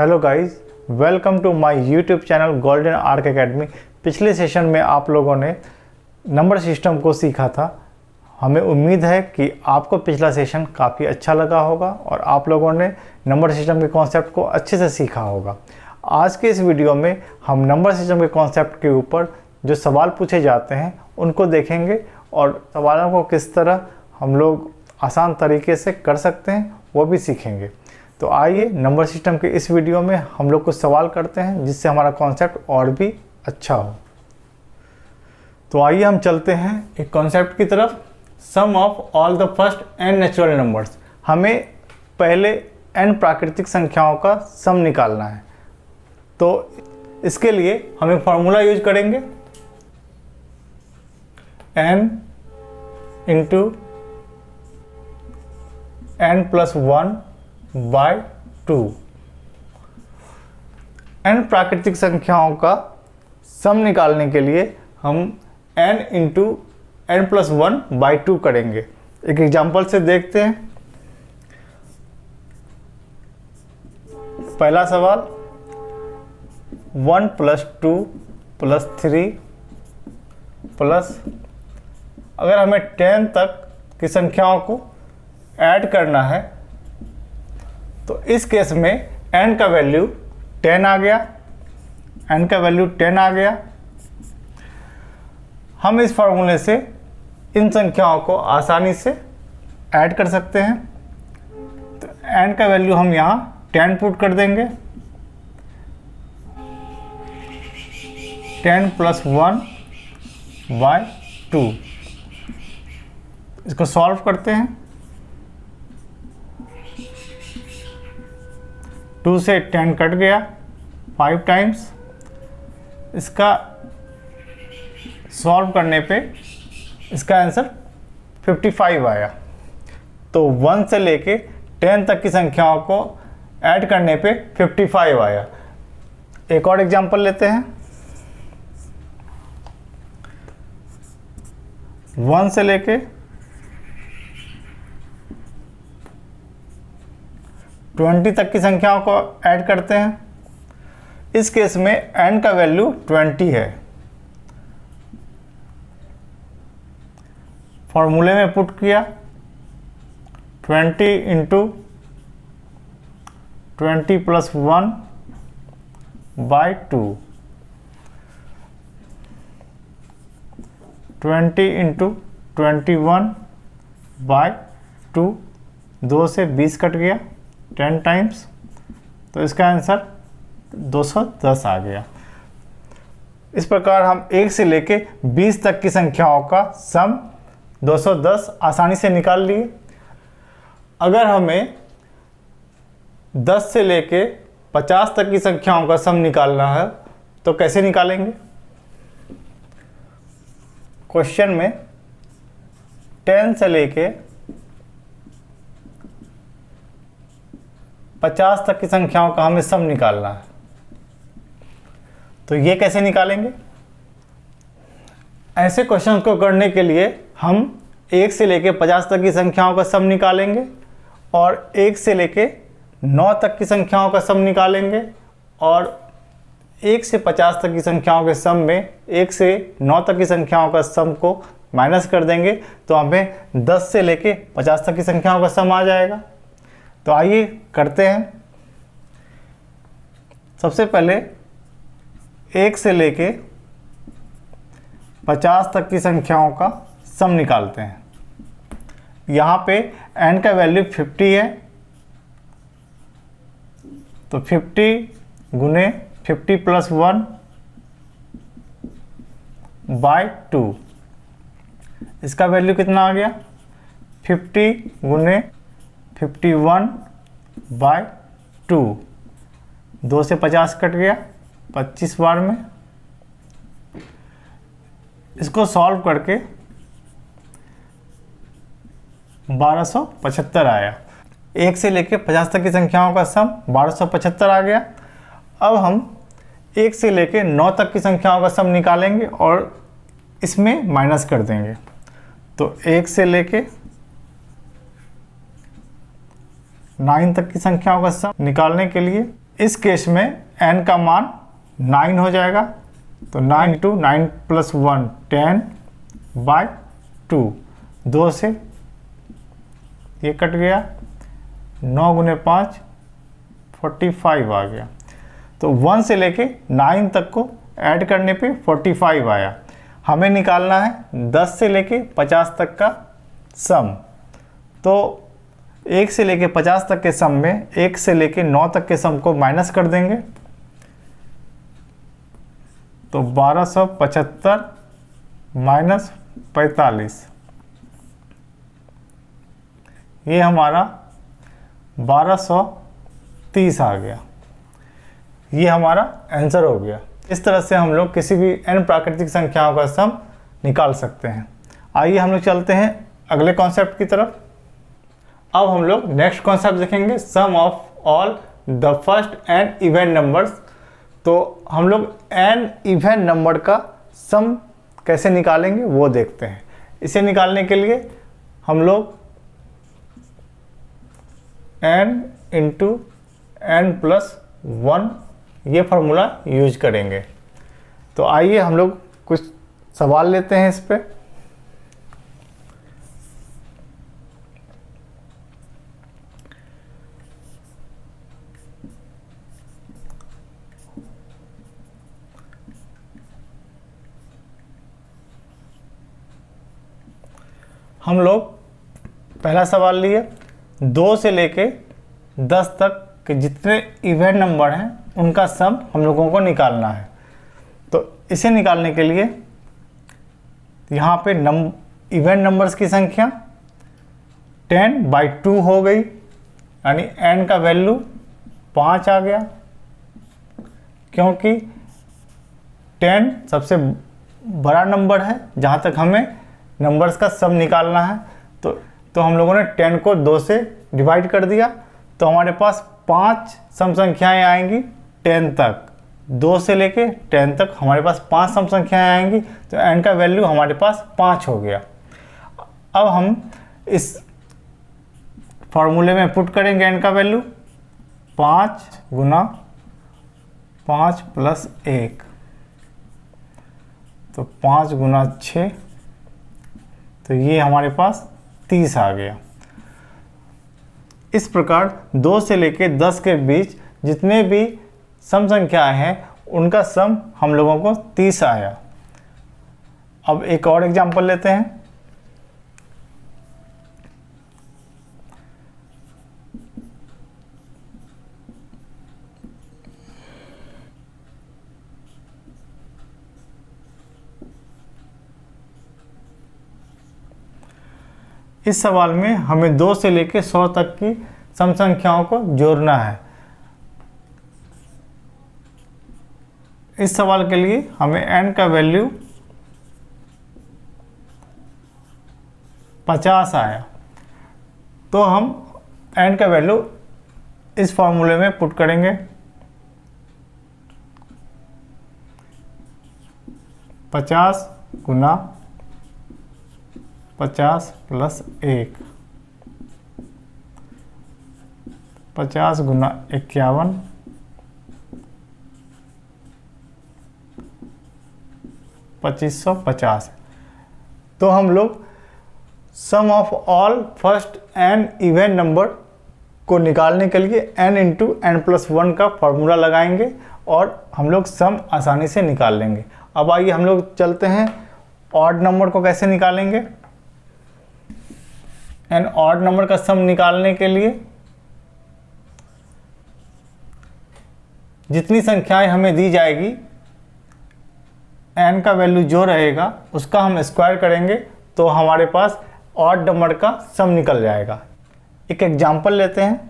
Hello guys, welcome to my YouTube channel Golden Arc Academy. पिछले session में आप लोगों ने नंबर सिस्टम को सीखा था। हमें उम्मीद है कि आपको पिछला सेशन काफ़ी अच्छा लगा होगा और आप लोगों ने नंबर सिस्टम के कॉन्सेप्ट को अच्छे से सीखा होगा। आज के इस वीडियो में हम नंबर सिस्टम के कॉन्सेप्ट के ऊपर जो सवाल पूछे जाते हैं उनको देखेंगे और सवालों को किस तरह हम लोग आसान तरीके से कर सकते हैं वो भी सीखेंगे। तो आइए नंबर सिस्टम के इस वीडियो में हम लोग कुछ सवाल करते हैं जिससे हमारा कॉन्सेप्ट और भी अच्छा हो। तो आइए हम चलते हैं एक कॉन्सेप्ट की तरफ। Sum of all the first n natural numbers. हमें पहले n प्राकृतिक संख्याओं का सम निकालना है। तो इसके लिए हम एक फॉर्मूला यूज करेंगे, n into n+1 by 2। n प्राकृतिक संख्याओं का सम निकालने के लिए हम n इंटू n+1 बाय 2 करेंगे। एक एग्जांपल से देखते हैं। पहला सवाल 1 + 2 + 3 प्लस, अगर हमें 10 तक की संख्याओं को ऐड करना है तो इस केस में n का वैल्यू 10 आ गया। n का वैल्यू 10 आ गया। हम इस फार्मूले से इन संख्याओं को आसानी से ऐड कर सकते हैं। तो n का वैल्यू हम यहाँ 10 पुट कर देंगे। 10 + 1 बाय 2। इसको सॉल्व करते हैं। 2 से 10 कट गया 5 टाइम्स। इसका सॉल्व करने पे इसका आंसर 55 आया। तो 1 से लेके 10 तक की संख्याओं को ऐड करने पे 55 आया। एक और एग्जांपल लेते हैं। 1 से लेके 20 तक की संख्याओं को ऐड करते हैं। इस केस में n का वैल्यू 20 है। फॉर्मूले में पुट किया 20 इंटू 20 + 1 बाय 2। 20 into 21 bye 2। 2 से 20 कट गया 10 टाइम्स। तो इसका आंसर 210 आ गया। इस प्रकार हम 1 से लेके 20 तक की संख्याओं का सम 210 आसानी से निकाल लिए। अगर हमें 10 से लेके 50 तक की संख्याओं का सम निकालना है तो कैसे निकालेंगे? क्वेश्चन में 10 से लेके 50 तक की संख्याओं का हमें सम निकालना है। तो ये कैसे निकालेंगे? ऐसे क्वेश्चन को करने के लिए हम 1 से लेके 50 तक की संख्याओं का सम निकालेंगे और 1 से लेके 9 तक की संख्याओं का सम निकालेंगे और 1 से 50 तक की संख्याओं के सम में 1 से 9 तक की संख्याओं का सम को माइनस कर देंगे तो हमें 10 से लेके 50 तक की संख्याओं का सम आ जाएगा। तो आइए करते हैं। सबसे पहले 1 से लेके 50 तक की संख्याओं का सम निकालते हैं। यहाँ पे n का वैल्यू 50 है तो 50 गुने 50 + 1 बाय 2। इसका वैल्यू कितना आ गया? 50 गुने 51 बाय 2। 2 से 50 कट गया 25 बार में। इसको सॉल्व करके 1275 आया। 1 से लेके 50 तक की संख्याओं का सम 1275 आ गया। अब हम 1 से लेके 9 तक की संख्याओं का सम निकालेंगे और इसमें माइनस कर देंगे। तो 1 से लेके 9 तक की संख्याओं का सम निकालने के लिए इस केस में n का मान 9 हो जाएगा, तो 9 × 9 + 1 10/2, 2 से ये कट गया, 9 × 5 45 आ गया। तो 1 से लेके 9 तक को ऐड करने पे 45 आया। हमें निकालना है 10 से लेके 50 तक का सम। तो 1 से लेके 50 तक के सम में 1 से लेके 9 तक के सम को माइनस कर देंगे, तो 1275 - 45, ये हमारा 1230 आ गया। ये हमारा आंसर हो गया। इस तरह से हम लोग किसी भी n प्राकृतिक संख्याओं का सम निकाल सकते हैं। आइए हम लोग चलते हैं अगले कॉन्सेप्ट की तरफ। अब हम लोग नेक्स्ट कॉन्सेप्ट देखेंगे, sum of all the first n even numbers. तो हम लोग n इवन नंबर का सम कैसे निकालेंगे वो देखते हैं। इसे निकालने के लिए हम लोग n × n + 1 ये फार्मूला यूज करेंगे। तो आइए हम लोग कुछ सवाल लेते हैं इस पे। हम लोग पहला सवाल लिए, 2 से लेके 10 तक के जितने इवन नंबर हैं उनका सम हम लोगों को निकालना है। तो इसे निकालने के लिए यहाँ पे इवन नंबर्स की संख्या 10/2 हो गई, यानी n का वैल्यू 5 आ गया, क्योंकि 10 सबसे बड़ा नंबर है जहाँ तक हमें नंबर्स का सम निकालना है। तो हम लोगों ने 10 को 2 से डिवाइड कर दिया, तो हमारे पास 5 सम संख्याएँ आएंगी 10 तक। 2 से लेके 10 तक हमारे पास 5 सम संख्याएँ आएंगी, तो n का वैल्यू हमारे पास 5 हो गया। अब हम इस फॉर्मूले में पुट करेंगे n का वैल्यू, 5 × 5 + 1, तो 5 × 6, तो ये हमारे पास 30 आ गया। इस प्रकार 2 से लेके 10 के बीच जितने भी सम संख्याएं हैं उनका सम हम लोगों को 30 आया। अब एक और एग्जांपल लेते हैं। इस सवाल में हमें 2 से लेकर 100 तक की सम संख्याओं को जोड़ना है। इस सवाल के लिए हमें n का वैल्यू 50 आया, तो हम n का वैल्यू इस फॉर्मूले में पुट करेंगे, 50 × 50 + 1, 50 × 51, 2550। तो हम लोग sum of all first n even number को निकालने के लिए n × n + 1 का फॉर्मूला लगाएंगे और हम लोग सम आसानी से निकाल लेंगे। अब आइए हम लोग चलते हैं ऑड नंबर को कैसे निकालेंगे। एन ऑड नंबर का सम निकालने के लिए जितनी संख्याएं हमें दी जाएगी n का वैल्यू जो रहेगा उसका हम स्क्वायर करेंगे, तो हमारे पास ऑड नंबर का सम निकल जाएगा। एक एग्जांपल लेते हैं।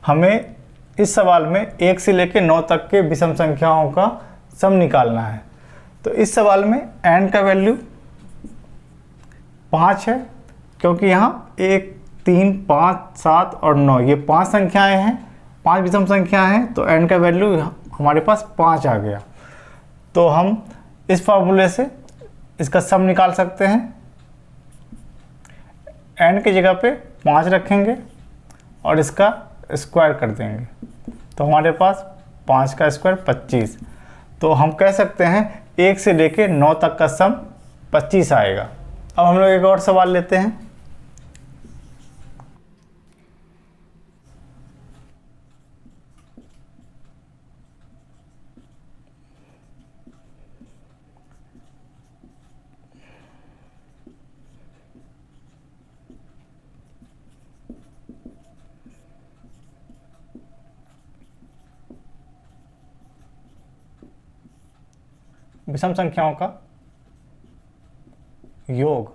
हमें इस सवाल में 1 से लेकर 9 तक के विषम संख्याओं का सम निकालना है। तो इस सवाल में n का वैल्यू 5 है, क्योंकि यहाँ 1, 3, 5, 7 और 9 ये 5 संख्याएं हैं। 5 विषम संख्या हैं तो n का वैल्यू हमारे पास 5 आ गया। तो हम इस फार्मूले से इसका सम निकाल सकते हैं। n की जगह पे 5 रखेंगे और इसका स्क्वायर कर देंगे तो हमारे पास 5 का स्क्वायर 25। तो हम कह सकते हैं 1 से लेके 9 तक का सम 25 आएगा। अब हम लोग एक और सवाल लेते हैं। विषम संख्याओं का योग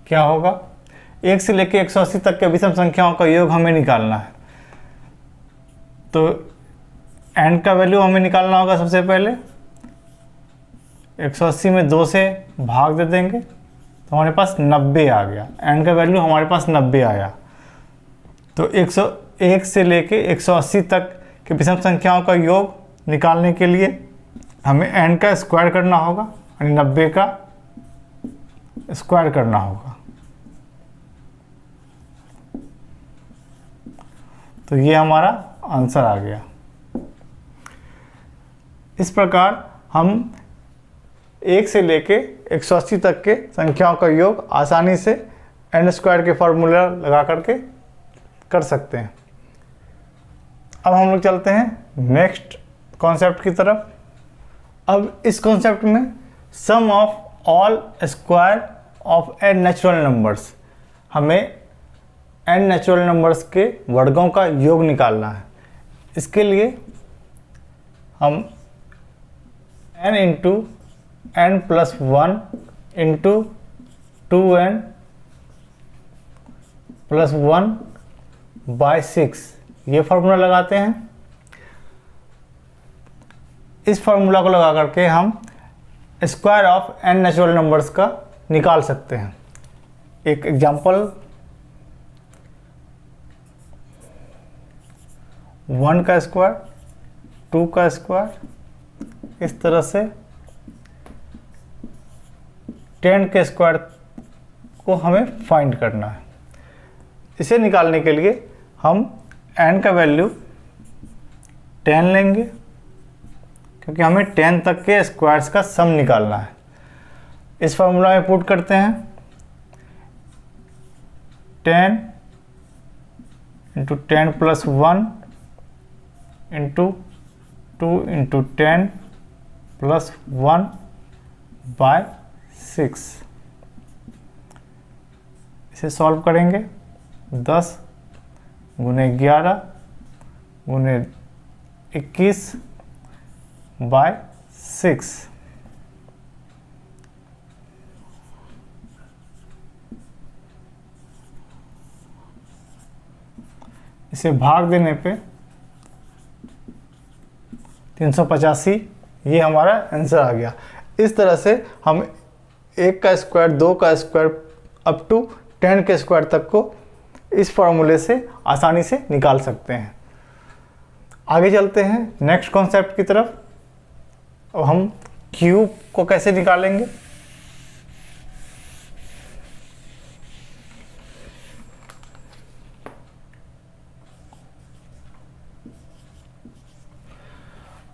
क्या होगा? 1 से लेकर 180 तक के विषम संख्याओं का योग हमें निकालना है। तो n का वैल्यू हमें निकालना होगा। सबसे पहले 180 में 2 से भाग दे देंगे तो हमारे पास 90 आ गया। n का वैल्यू हमारे पास 90 आया। तो 101 से लेके 180 तक के विषम संख्याओं का योग निकालने के लिए हमें n का स्क्वायर करना होगा, यानी 90 का स्क्वायर करना होगा। तो ये हमारा आंसर आ गया। इस प्रकार हम 1 से लेके 180 तक के संख्याओं का योग आसानी से n स्क्वायर के फॉर्मूला लगा करके कर सकते हैं। अब हम लोग चलते हैं नेक्स्ट कॉन्सेप्ट की तरफ। अब इस कॉन्सेप्ट में sum of all square of n natural numbers, हमें n नेचुरल नंबर्स के वर्गों का योग निकालना है। इसके लिए हम n into n plus 1 into 2n plus 1 by 6 ये फार्मूला लगाते हैं। इस फार्मूला को लगा करके हम square of n natural numbers का निकाल सकते हैं। एक एग्जांपल 1 का स्क्वायर, 2 का स्क्वायर, इस तरह से 10 के स्क्वायर को हमें फाइंड करना है। इसे निकालने के लिए हम n का वैल्यू 10 लेंगे क्योंकि हमें 10 तक के स्क्वायर्स का सम निकालना है। इस फार्मूला में पुट करते हैं 10 into 10 plus 1 into 2 into 10 plus 1 by 6। इसे सॉल्व करेंगे 10 गुने 11 गुने 21 बाय 6। इसे भाग देने पे 385 ये हमारा आंसर आ गया। इस तरह से हम 1 का स्क्वायर, 2 का स्क्वायर अप टू 10 के स्क्वायर तक को इस फार्मूले से आसानी से निकाल सकते हैं। आगे चलते हैं नेक्स्ट कॉन्सेप्ट की तरफ। अब हम क्यूब को कैसे निकालेंगे?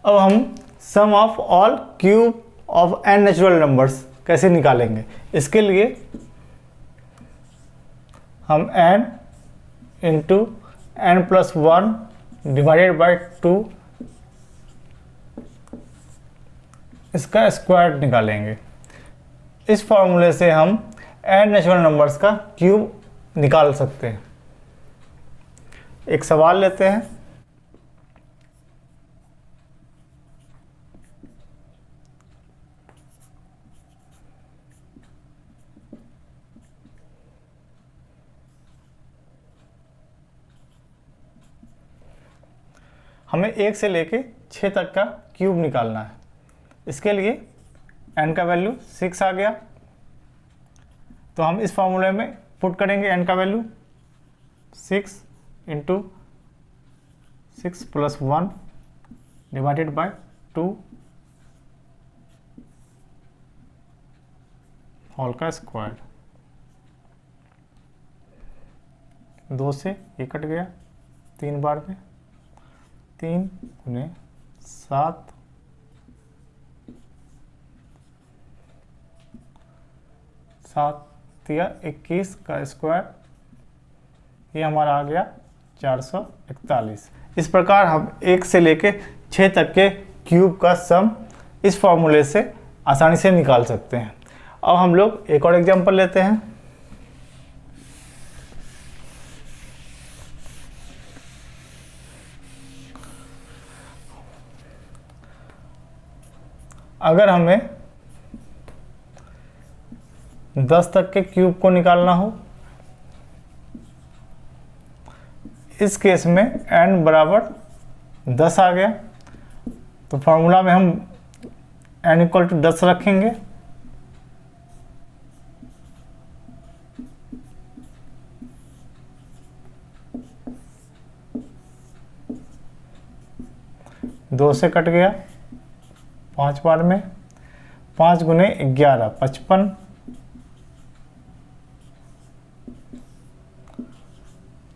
अब हम sum of all cube of n natural numbers कैसे निकालेंगे? इसके लिए हम n into n plus 1 divided by 2 इसका स्क्वायर निकालेंगे। इस फॉर्मूले से हम n नेचुरल नंबर्स का क्यूब निकाल सकते हैं। एक सवाल लेते हैं। हमें 1 से लेके 6 तक का क्यूब निकालना है। इसके लिए n का वैल्यू 6 आ गया, तो हम इस फॉर्मूले में पुट करेंगे n का value 6 into 6 + 1 divided by 2 whole का स्क्वायर। 2 से ये कट गया 3 बार में, 3 × 7 7 या 21 का स्क्वायर, ये हमारा आ गया 441। इस प्रकार हम 1 से लेके 6 तक के क्यूब का सम इस फॉर्मूले से आसानी से निकाल सकते हैं। अब हम लोग एक और एग्जांपल लेते हैं। अगर हमें 10 तक के क्यूब को निकालना हो, इस केस में n बराबर 10 आ गया, तो फॉर्मूला में हम n = 10 रखेंगे। दो से कट गया 5 बार में, 5 × 11 55,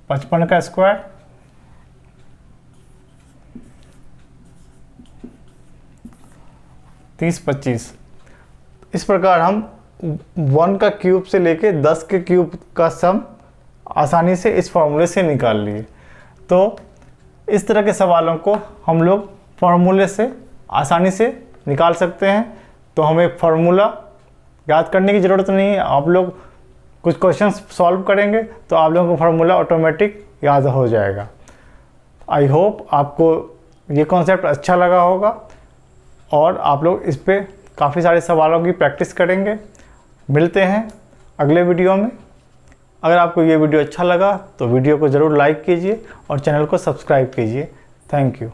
55 का स्क्वायर, 30 25। इस प्रकार हम 1 का क्यूब से लेके 10 के क्यूब का सम आसानी से इस फॉर्मूले से निकाल लिए। तो इस तरह के सवालों को हम लोग फॉर्मूले से आसानी से निकाल सकते हैं। तो हमें फॉर्मूला याद करने की ज़रूरत नहीं है। आप लोग कुछ क्वेश्चंस सॉल्व करेंगे तो आप लोगों को फार्मूला ऑटोमेटिक याद हो जाएगा। आई होप आपको ये कॉन्सेप्ट अच्छा लगा होगा और आप लोग इस पे काफ़ी सारे सवालों की प्रैक्टिस करेंगे। मिलते हैं अगले वीडियो में। अगर आपको ये वीडियो अच्छा लगा तो वीडियो को ज़रूर लाइक कीजिए और चैनल को सब्सक्राइब कीजिए। Thank you.